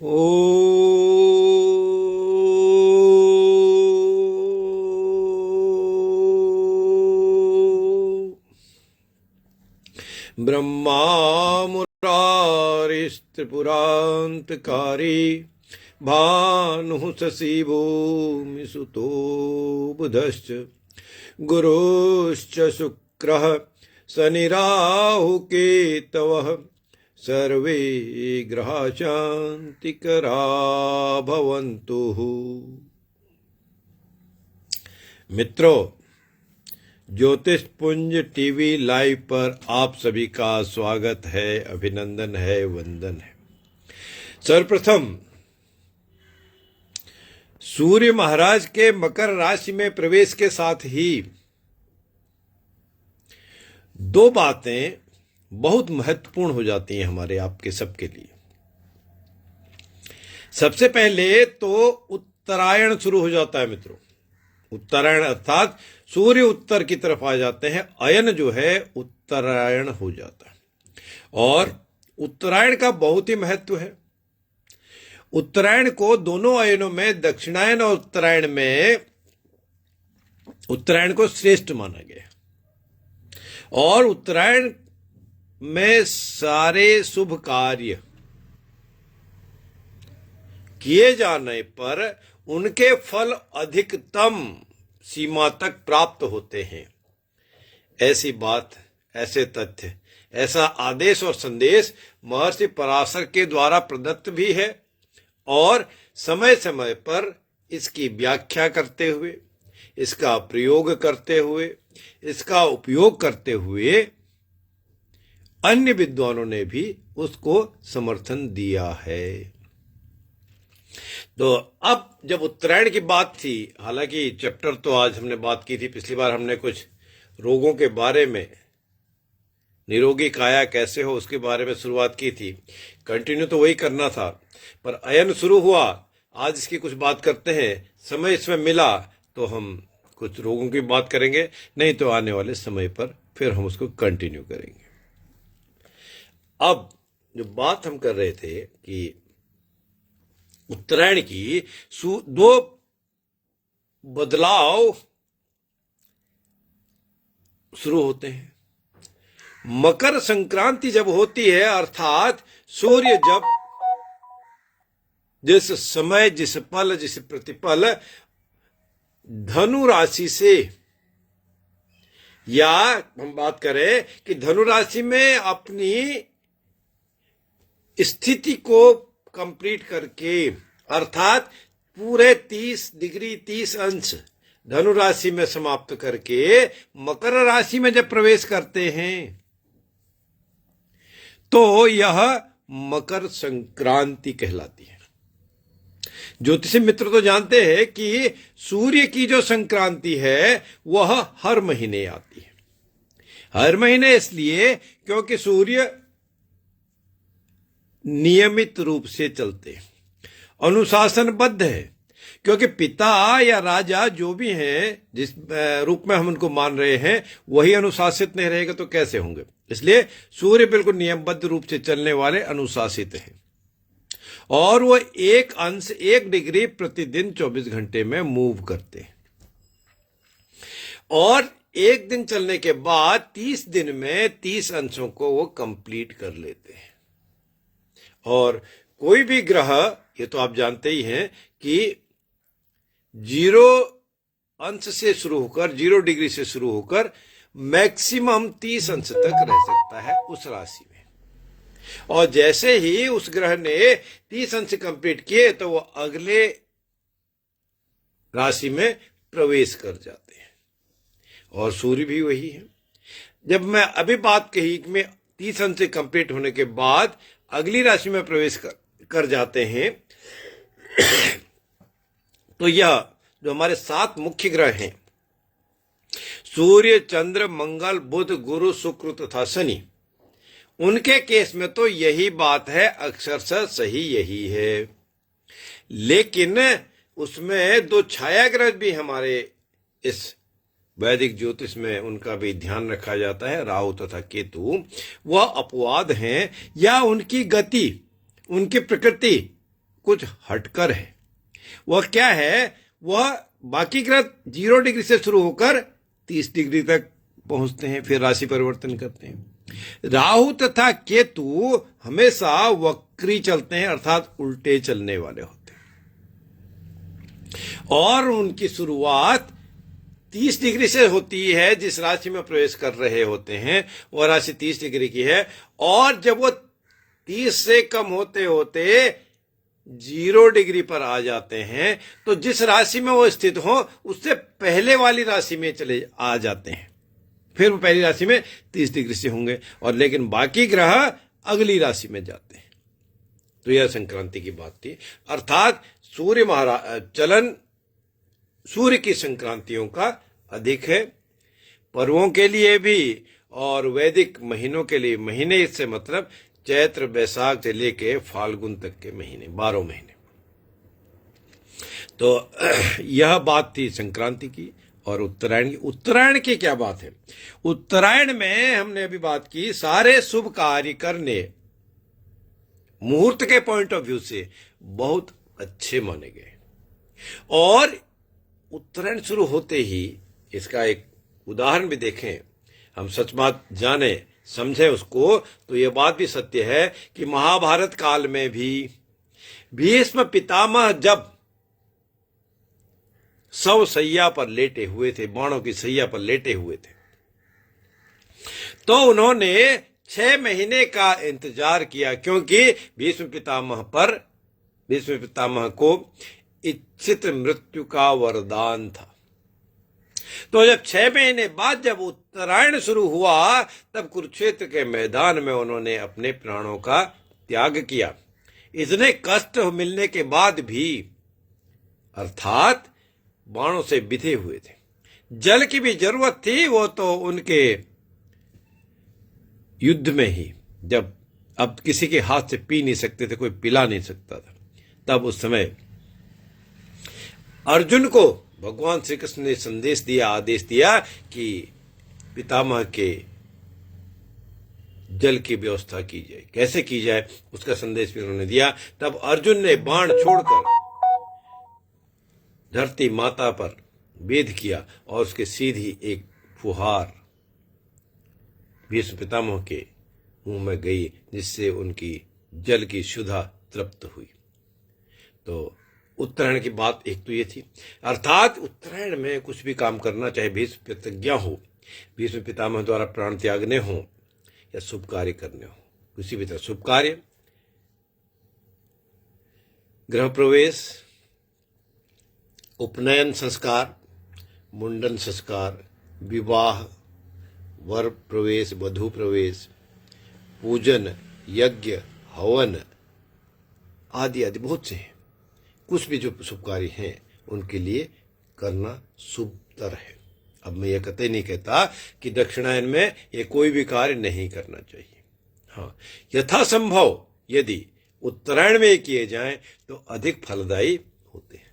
ओ ब्रह्मा मुरारिस्त्रिपुरान्तकारी भानुः शशि भूमिसुतो बुधश्च गुरुश्च शुक्रः शनिराहुकेतवः सर्वे ग्रहा शांतिकरा भवन्तु। मित्रों, ज्योतिष पुंज टीवी लाइव पर आप सभी का स्वागत है, अभिनंदन है, वंदन है। सर्वप्रथम सूर्य महाराज के मकर राशि में प्रवेश के साथ ही दो बातें बहुत महत्वपूर्ण हो जाती हैं हमारे आपके सबके लिए। सबसे पहले तो उत्तरायण शुरू हो जाता है मित्रों। उत्तरायण अर्थात सूर्य उत्तर की तरफ आ जाते हैं, अयन जो है उत्तरायण हो जाता है। और उत्तरायण का बहुत ही महत्व है। उत्तरायण को दोनों अयनों में, दक्षिणायन और उत्तरायण में, उत्तरायण को श्रेष्ठ माना गया। और उत्तरायण में सारे शुभ कार्य किए जाने पर उनके फल अधिकतम सीमा तक प्राप्त होते हैं। ऐसी बात, ऐसे तथ्य, ऐसा आदेश और संदेश महर्षि पराशर के द्वारा प्रदत्त भी है। और समय समय पर इसकी व्याख्या करते हुए, इसका प्रयोग करते हुए, इसका उपयोग करते हुए अन्य विद्वानों ने भी उसको समर्थन दिया है। तो अब जब उत्तरायण की बात थी, हालांकि चैप्टर तो आज हमने बात की थी, पिछली बार हमने कुछ रोगों के बारे में, निरोगी काया कैसे हो उसके बारे में शुरुआत की थी। कंटिन्यू तो वही करना था, पर अयन शुरू हुआ, आज इसकी कुछ बात करते हैं। समय इसमें मिला तो हम कुछ रोगों की बात करेंगे, नहीं तो आने वाले समय पर फिर हम उसको कंटिन्यू करेंगे। अब जो बात हम कर रहे थे कि उत्तरायण की दो बदलाव शुरू होते हैं। मकर संक्रांति जब होती है, अर्थात सूर्य जब जिस समय, जिस पल, जिस प्रतिपल धनु राशि से, या हम बात करें कि धनु राशि में अपनी स्थिति को कंप्लीट करके, अर्थात पूरे 30 डिग्री 30 अंश धनु राशि में समाप्त करके मकर राशि में जब प्रवेश करते हैं तो यह मकर संक्रांति कहलाती है। ज्योतिषी मित्र तो जानते हैं कि सूर्य की जो संक्रांति है वह हर महीने आती है। हर महीने इसलिए क्योंकि सूर्य नियमित रूप से चलते हैं, अनुशासनबद्ध है। क्योंकि पिता या राजा जो भी हैं, जिस रूप में हम उनको मान रहे हैं, वही अनुशासित नहीं रहेगा तो कैसे होंगे। इसलिए सूर्य बिल्कुल नियमबद्ध रूप से चलने वाले, अनुशासित हैं। और वो 1 अंश 1 डिग्री प्रतिदिन 24 घंटे में मूव करते हैं। और एक दिन चलने के बाद 30 दिन में 30 अंशों को वो कंप्लीट कर लेते हैं। और कोई भी ग्रह, ये तो आप जानते ही हैं कि 0 अंश से शुरू होकर, 0 डिग्री से शुरू होकर मैक्सिमम 30 अंश तक रह सकता है उस राशि में। और जैसे ही उस ग्रह ने 30 अंश कंप्लीट किए तो वो अगले राशि में प्रवेश कर जाते हैं। और सूर्य भी वही है। जब मैं अभी बात कही कि मैं 30 अंश कंप्लीट होने के बाद अगली राशि में प्रवेश कर जाते हैं, तो यह जो हमारे 7 मुख्य ग्रह हैं, सूर्य, चंद्र, मंगल, बुध, गुरु, शुक्र तथा शनि, उनके केस में तो यही बात है, अक्षरशः सही यही है। लेकिन उसमें 2 छाया ग्रह भी हमारे इस वैदिक ज्योतिष में उनका भी ध्यान रखा जाता है, राहु तथा केतु। वह अपवाद हैं, या उनकी गति, उनकी प्रकृति कुछ हटकर है। वह क्या है? वह बाकी ग्रह 0 डिग्री से शुरू होकर 30 डिग्री तक पहुंचते हैं, फिर राशि परिवर्तन करते हैं। राहु तथा केतु हमेशा वक्री चलते हैं, अर्थात उल्टे चलने वाले होते हैं, और उनकी शुरुआत 30 डिग्री से होती है। जिस राशि में प्रवेश कर रहे होते हैं वह राशि 30 डिग्री की है, और जब वो 30 से कम होते होते 0 डिग्री पर आ जाते हैं तो जिस राशि में वो स्थित हो उससे पहले वाली राशि में चले आ जाते हैं, फिर वो पहली राशि में 30 डिग्री से होंगे, और लेकिन बाकी ग्रह अगली राशि में जाते हैं। तो यह संक्रांति की बात थी। अर्थात चलन सूर्य की संक्रांतियों का अधिक है, पर्वों के लिए भी और वैदिक महीनों के लिए। महीने इससे मतलब चैत्र वैशाख से लेके फाल्गुन तक के महीने, 12 महीने। तो यह बात थी संक्रांति की। और उत्तरायण की, उत्तरायण की क्या बात है? उत्तरायण में हमने अभी बात की, सारे शुभ कार्य करने मुहूर्त के पॉइंट ऑफ व्यू से बहुत अच्छे माने गए। और उत्तरायण शुरू होते ही इसका एक उदाहरण भी देखें, हम सच बात जाने समझे उसको, तो यह बात भी सत्य है कि महाभारत काल में भी भीष्म पितामह जब शव सैया पर लेटे हुए थे, बाणों की सैया पर लेटे हुए थे, तो उन्होंने 6 महीने का इंतजार किया, क्योंकि भीष्म पितामह को इच्छित मृत्यु का वरदान था। तो जब 6 महीने बाद जब उत्तरायण शुरू हुआ, तब कुरुक्षेत्र के मैदान में उन्होंने अपने प्राणों का त्याग किया। इतने कष्ट मिलने के बाद भी, अर्थात बाणों से बिधे हुए थे, जल की भी जरूरत थी, वो तो उनके युद्ध में ही, जब अब किसी के हाथ से पी नहीं सकते थे, कोई पिला नहीं सकता था, तब उस समय अर्जुन को भगवान श्री कृष्ण ने संदेश दिया, आदेश दिया कि पितामह के जल की व्यवस्था की जाए। कैसे की जाए उसका संदेश भी उन्होंने दिया। तब अर्जुन ने बाण छोड़कर धरती माता पर वेध किया और उसके सीधी एक फुहार भीष्म पितामह के मुंह में गई, जिससे उनकी जल की क्षुधा तृप्त हुई। तो उत्तरायण की बात एक तो ये थी। अर्थात उत्तरायण में कुछ भी काम करना, चाहे भीष्म प्रतिज्ञा हो, भीष्म पितामह द्वारा प्राण त्यागने हो या शुभ कार्य करने हो, किसी भी तरह शुभ कार्य, गृह प्रवेश, उपनयन संस्कार, मुंडन संस्कार, विवाह, वर प्रवेश, वधू प्रवेश, पूजन, यज्ञ, हवन आदि आदि बहुत से हैं। कुछ भी जो शुभ कार्य हैं उनके लिए करना शुभतर है। अब मैं यह कतई नहीं कहता कि दक्षिणायन में ये कोई भी कार्य नहीं करना चाहिए। हाँ, यथासंभव यदि उत्तरायण में किए जाएं तो अधिक फलदायी होते हैं।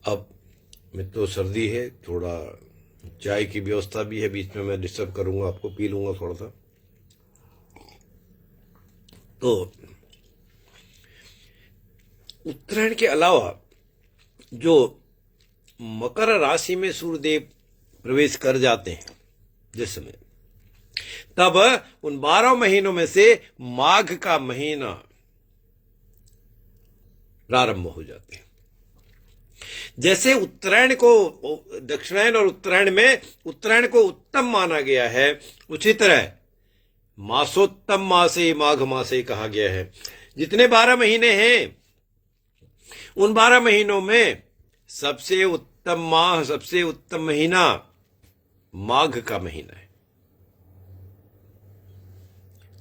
अब मैं तो सर्दी है, थोड़ा चाय की व्यवस्था भी है, बीच में मैं डिस्टर्ब करूंगा आपको, पी लूंगा थोड़ा सा। तो उत्तरायण के अलावा जो मकर राशि में सूर्यदेव प्रवेश कर जाते हैं जिस समय, तब उन 12 महीनों में से माघ का महीना प्रारंभ हो जाते हैं। जैसे उत्तरायण को, दक्षिणायन और उत्तरायण में उत्तरायण को उत्तम माना गया है, उसी तरह मासोत्तम मासे माघ मासे कहा गया है। जितने 12 महीने हैं उन 12 महीनों में सबसे उत्तम माह, सबसे उत्तम महीना माघ का महीना है।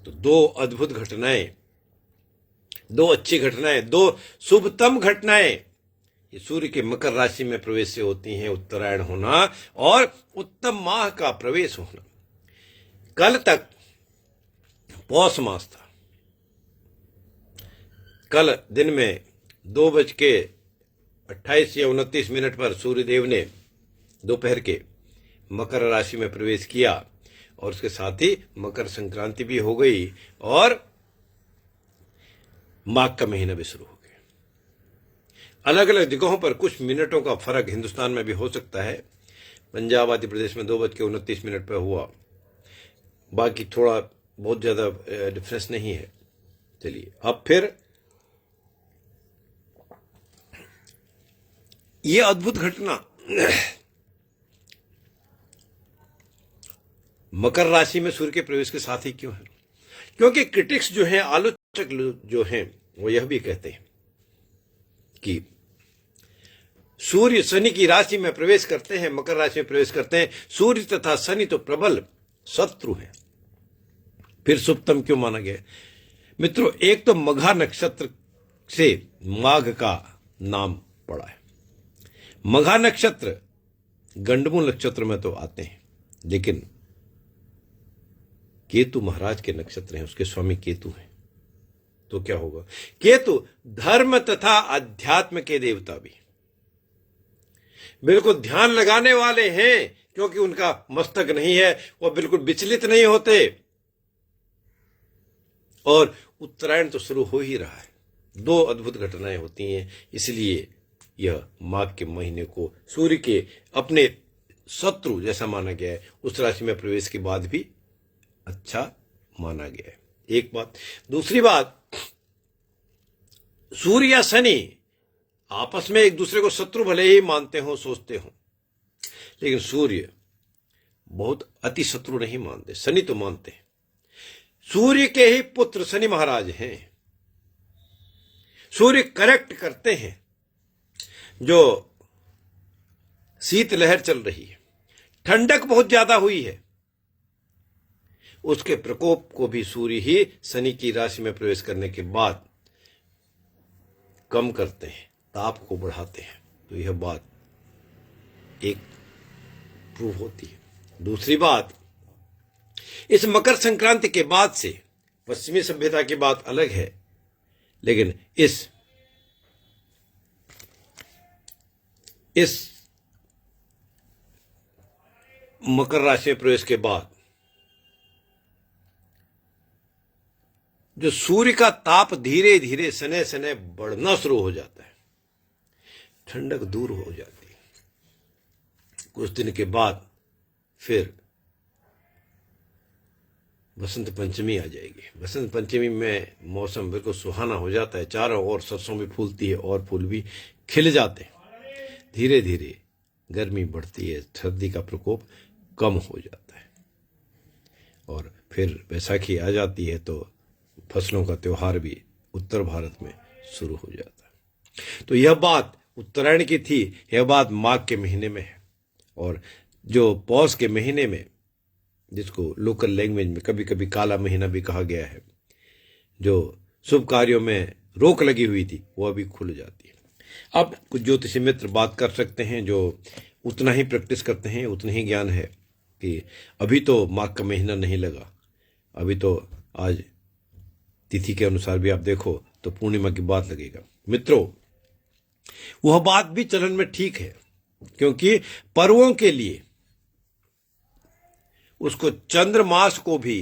तो 2 अद्भुत घटनाएं, 2 अच्छी घटनाएं, 2 शुभतम घटनाएं ये सूर्य के मकर राशि में प्रवेश से होती हैं, उत्तरायण होना और उत्तम माह का प्रवेश होना। कल तक पौष मास था। कल दिन में 2:28 या 29 मिनट पर सूर्यदेव ने दोपहर के मकर राशि में प्रवेश किया और उसके साथ ही मकर संक्रांति भी हो गई। और माघ का महीना भी शुरू हो गया। अलग अलग जगहों पर कुछ मिनटों का फर्क हिंदुस्तान में भी हो सकता है। पंजाब आदि प्रदेश में 2:29 पर हुआ, बाकी थोड़ा बहुत ज्यादा डिफरेंस नहीं है। चलिए अब फिर ये अद्भुत घटना मकर राशि में सूर्य के प्रवेश के साथ ही क्यों है? क्योंकि क्रिटिक्स जो हैं, आलोचक जो हैं, वो यह भी कहते हैं कि सूर्य शनि की राशि में प्रवेश करते हैं, मकर राशि में प्रवेश करते हैं। सूर्य तथा शनि तो प्रबल शत्रु हैं, फिर शुभतम क्यों माना गया? मित्रों, एक तो मघा नक्षत्र से माघ का नाम पड़ा है। मघा नक्षत्र गंडमूल नक्षत्र में तो आते हैं, लेकिन केतु महाराज के नक्षत्र हैं, उसके स्वामी केतु हैं। तो क्या होगा? केतु धर्म तथा अध्यात्म के देवता भी, बिल्कुल ध्यान लगाने वाले हैं, क्योंकि उनका मस्तक नहीं है, वो बिल्कुल विचलित नहीं होते। और उत्तरायण तो शुरू हो ही रहा है, 2 अद्भुत घटनाएं होती हैं, इसलिए यह माघ के महीने को सूर्य के अपने शत्रु जैसा माना गया है। उस राशि में प्रवेश के बाद भी अच्छा माना गया है, एक बात। दूसरी बात, सूर्य या शनि आपस में एक दूसरे को शत्रु भले ही मानते हो, सोचते हो, लेकिन सूर्य बहुत अति शत्रु नहीं मानते, शनि तो मानते हैं। सूर्य के ही पुत्र शनि महाराज हैं। सूर्य करेक्ट करते हैं। जो शीतलहर चल रही है, ठंडक बहुत ज्यादा हुई है, उसके प्रकोप को भी सूर्य ही शनि की राशि में प्रवेश करने के बाद कम करते हैं, ताप को बढ़ाते हैं। तो यह बात एक प्रूव होती है। दूसरी बात, इस मकर संक्रांति के बाद से पश्चिमी सभ्यता की बात अलग है, लेकिन इस मकर राशि में प्रवेश के बाद जो सूर्य का ताप धीरे धीरे सने सने बढ़ना शुरू हो जाता है, ठंडक दूर हो जाती है। कुछ दिन के बाद फिर बसंत पंचमी आ जाएगी। बसंत पंचमी में मौसम बिल्कुल सुहाना हो जाता है, चारों ओर सरसों भी फूलती है और फूल भी खिल जाते हैं। धीरे धीरे गर्मी बढ़ती है, सर्दी का प्रकोप कम हो जाता है, और फिर बैसाखी आ जाती है तो फसलों का त्योहार भी उत्तर भारत में शुरू हो जाता है। तो यह बात उत्तरायण की थी, यह बात माघ के महीने में है। और जो पौष के महीने में, जिसको लोकल लैंग्वेज में कभी कभी काला महीना भी कहा गया है, जो शुभ कार्यों में रोक लगी हुई थी, वो अभी खुल जाती है। अब कुछ ज्योतिषी मित्र बात कर सकते हैं जो उतना ही प्रैक्टिस करते हैं, उतना ही ज्ञान है कि अभी तो माघ का महीना नहीं लगा, अभी तो आज तिथि के अनुसार भी आप देखो तो पूर्णिमा की बात लगेगा। मित्रों, वह बात भी चलन में ठीक है, क्योंकि पर्वों के लिए उसको चंद्रमास को भी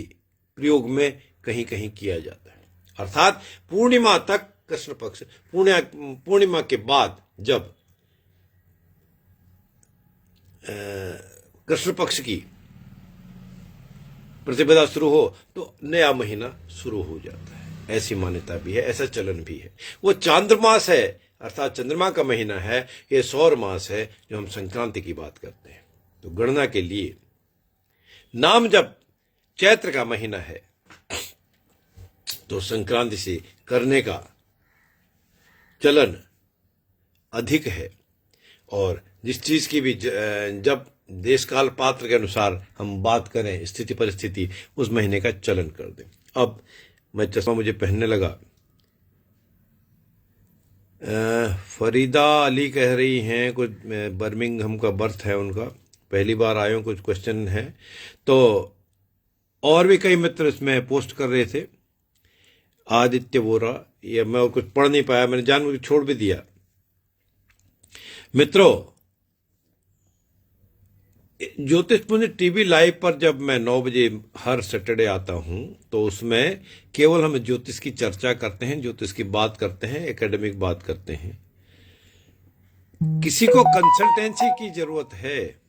प्रयोग में कहीं कहीं किया जाता है। अर्थात पूर्णिमा तक कृष्ण पक्ष, पूर्णिमा के बाद जब कृष्ण पक्ष की प्रतिपदा शुरू हो तो नया महीना शुरू हो जाता है। ऐसी मान्यता भी है, ऐसा चलन भी है। वो चांद्रमास है, अर्थात चंद्रमा का महीना है। ये सौर मास है जो हम संक्रांति की बात करते हैं। तो गणना के लिए नाम जब चैत्र का महीना है तो संक्रांति से करने का चलन अधिक है। और जिस चीज की भी जब देश काल पात्र के अनुसार हम बात करें, स्थिति परिस्थिति, उस महीने का चलन कर दें। अब मैं चश्मा मुझे पहनने लगा। फरीदा अली कह रही हैं, कुछ बर्मिंघम का बर्थ है उनका, पहली बार आए हो, कुछ क्वेश्चन है। तो और भी कई मित्र इसमें पोस्ट कर रहे थे। आदित्य वोरा, ये मैं कुछ पढ़ नहीं पाया, मैंने जानबूझ के छोड़ भी दिया। मित्रों, ज्योतिष पुंज टीवी लाइव पर जब मैं 9 बजे हर सैटरडे आता हूं, तो उसमें केवल हम ज्योतिष की चर्चा करते हैं, ज्योतिष की बात करते हैं, एकेडमिक बात करते हैं। किसी को कंसल्टेंसी की जरूरत है,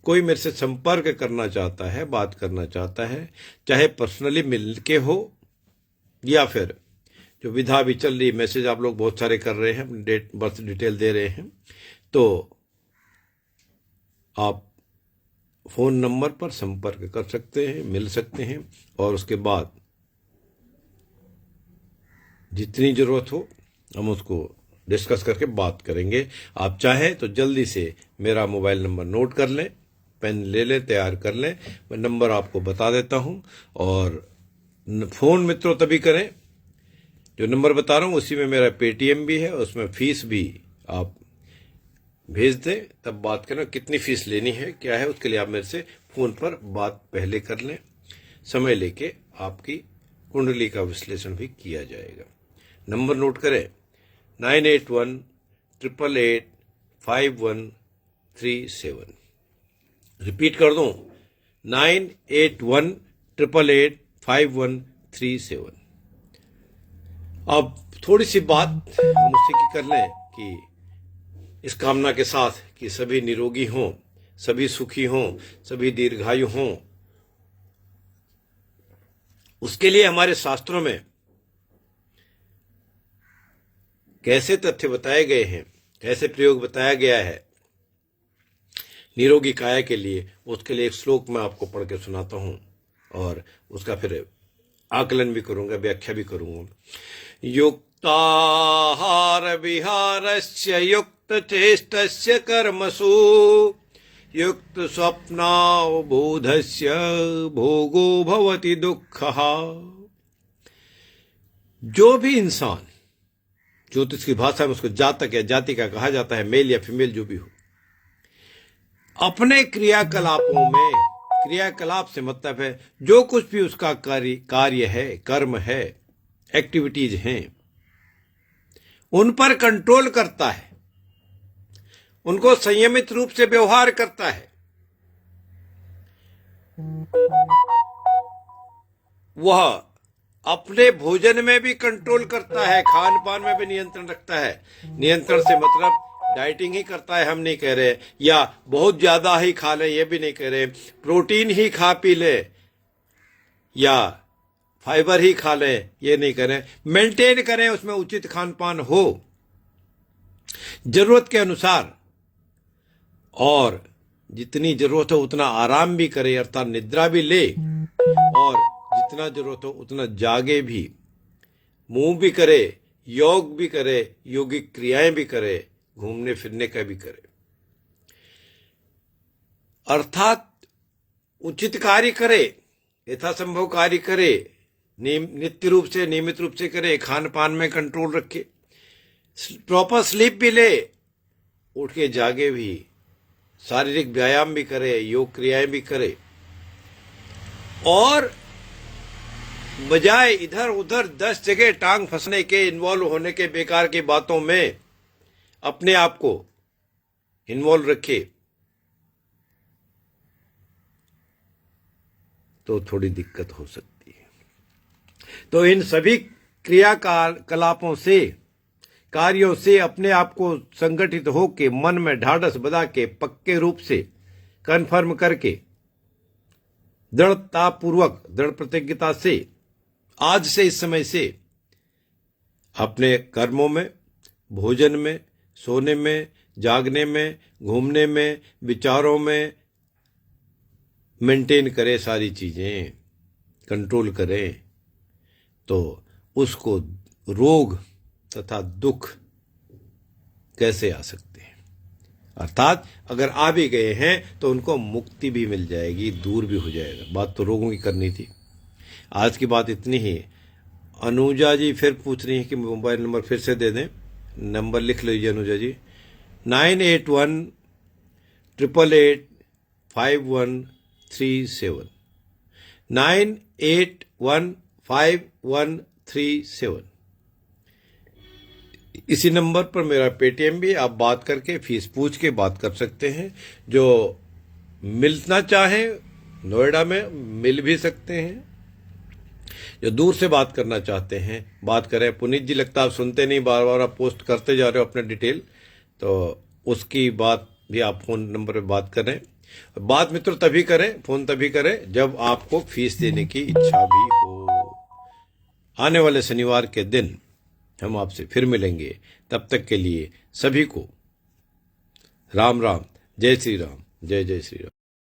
कोई मेरे से संपर्क करना चाहता है, बात करना चाहता है, चाहे पर्सनली मिल के हो या फिर जो विधा भी चल रही, मैसेज आप लोग बहुत सारे कर रहे हैं, अपनी डेट बर्थ डिटेल दे रहे हैं, तो आप फोन नंबर पर संपर्क कर सकते हैं, मिल सकते हैं, और उसके बाद जितनी जरूरत हो हम उसको डिस्कस करके बात करेंगे। आप चाहें तो जल्दी से मेरा मोबाइल नंबर नोट कर लें, पेन ले लें, तैयार कर लें, मैं नंबर आपको बता देता हूं। और फोन मित्रों तभी करें, जो नंबर बता रहा हूं उसी में मेरा पेटीएम भी है, उसमें फीस भी आप भेज दें, तब बात करना कितनी फीस लेनी है, क्या है, उसके लिए आप मेरे से फोन पर बात पहले कर लें, समय लेके आपकी कुंडली का विश्लेषण भी किया जाएगा। नंबर नोट करें, 9818885137। रिपीट कर दूं, 9818885137। अब थोड़ी सी बात हम उससे की कर लें कि इस कामना के साथ कि सभी निरोगी हों, सभी सुखी हों, सभी दीर्घायु हों, उसके लिए हमारे शास्त्रों में कैसे तथ्य बताए गए हैं, कैसे प्रयोग बताया गया है निरोगी काया के लिए, उसके लिए एक श्लोक मैं आपको पढ़ के सुनाता हूं और उसका फिर आकलन भी करूंगा, व्याख्या भी करूंगा। युक्ताहार विहारस्य युक्त चेष्टस्य कर्मसु युक्त स्वप्नावबोधस्य भोगो भवति दुःखः। जो भी इंसान, ज्योतिष की भाषा में उसको जातक या जातिका कहा जाता है, मेल या फीमेल जो भी हो, अपने क्रियाकलापों में, क्रियाकलाप से मतलब है जो कुछ भी उसका कार्य है, कर्म है, एक्टिविटीज हैं, उन पर कंट्रोल करता है, उनको संयमित रूप से व्यवहार करता है, वह अपने भोजन में भी कंट्रोल करता है, खान पान में भी नियंत्रण रखता है। नियंत्रण से मतलब डाइटिंग ही करता है हम नहीं कह रहे, या बहुत ज्यादा ही खा ले ये भी नहीं कह रहे, प्रोटीन ही खा पी ले या फाइबर ही खा ले ये नहीं करें, मेंटेन करें, उसमें उचित खान पान हो जरूरत के अनुसार, और जितनी जरूरत हो उतना आराम भी करे, अर्थात निद्रा भी ले, और जितना जरूरत हो उतना जागे भी, मूव भी करे, योग भी करे, योगिक क्रियाएं भी करे, घूमने फिरने का भी करे, अर्थात उचित कार्य करे, यथासंभव कार्य करे, नित्य रूप से, नियमित रूप से करे, खान पान में कंट्रोल रखे, प्रॉपर स्लीप भी ले, उठ के जागे भी, शारीरिक व्यायाम भी करे, योग क्रियाएं भी करे, और बजाय इधर उधर 10 जगह टांग फंसने के, इन्वॉल्व होने के, बेकार की बातों में अपने आप को इन्वॉल्व रखे, तो थोड़ी दिक्कत हो सकती है। तो इन सभी क्रियाकलापों से, कार्यों से अपने आप को संगठित होके, मन में ढाढ़स बधा के, पक्के रूप से कन्फर्म करके, दृढ़ता पूर्वक, दृढ़ प्रतिज्ञता से, आज से, इस समय से अपने कर्मों में, भोजन में, सोने में, जागने में, घूमने में, विचारों में मेंटेन करे, सारी चीजें कंट्रोल करें, तो उसको रोग तथा दुख कैसे आ सकते हैं, अर्थात अगर आ भी गए हैं तो उनको मुक्ति भी मिल जाएगी, दूर भी हो जाएगा। बात तो रोगों की करनी थी, आज की बात इतनी ही। अनुजा जी फिर पूछ रही हैं कि मोबाइल नंबर फिर से दे दें, नंबर लिख लीजिए अनुजा जी, 9818885137, 98155137। इसी नंबर पर मेरा पेटीएम भी, आप बात करके फीस पूछ के बात कर सकते हैं। जो मिलना चाहें नोएडा में मिल भी सकते हैं, जो दूर से बात करना चाहते हैं बात करें। पुनीत जी लगता है आप सुनते नहीं, बार बार आप पोस्ट करते जा रहे हो अपने डिटेल, तो उसकी बात भी आप फोन नंबर पे बात करें। बात मित्रों तभी करें, फोन तभी करें जब आपको फीस देने की इच्छा भी हो। आने वाले शनिवार के दिन हम आपसे फिर मिलेंगे, तब तक के लिए सभी को राम राम, जय श्री राम, जय जय श्री राम।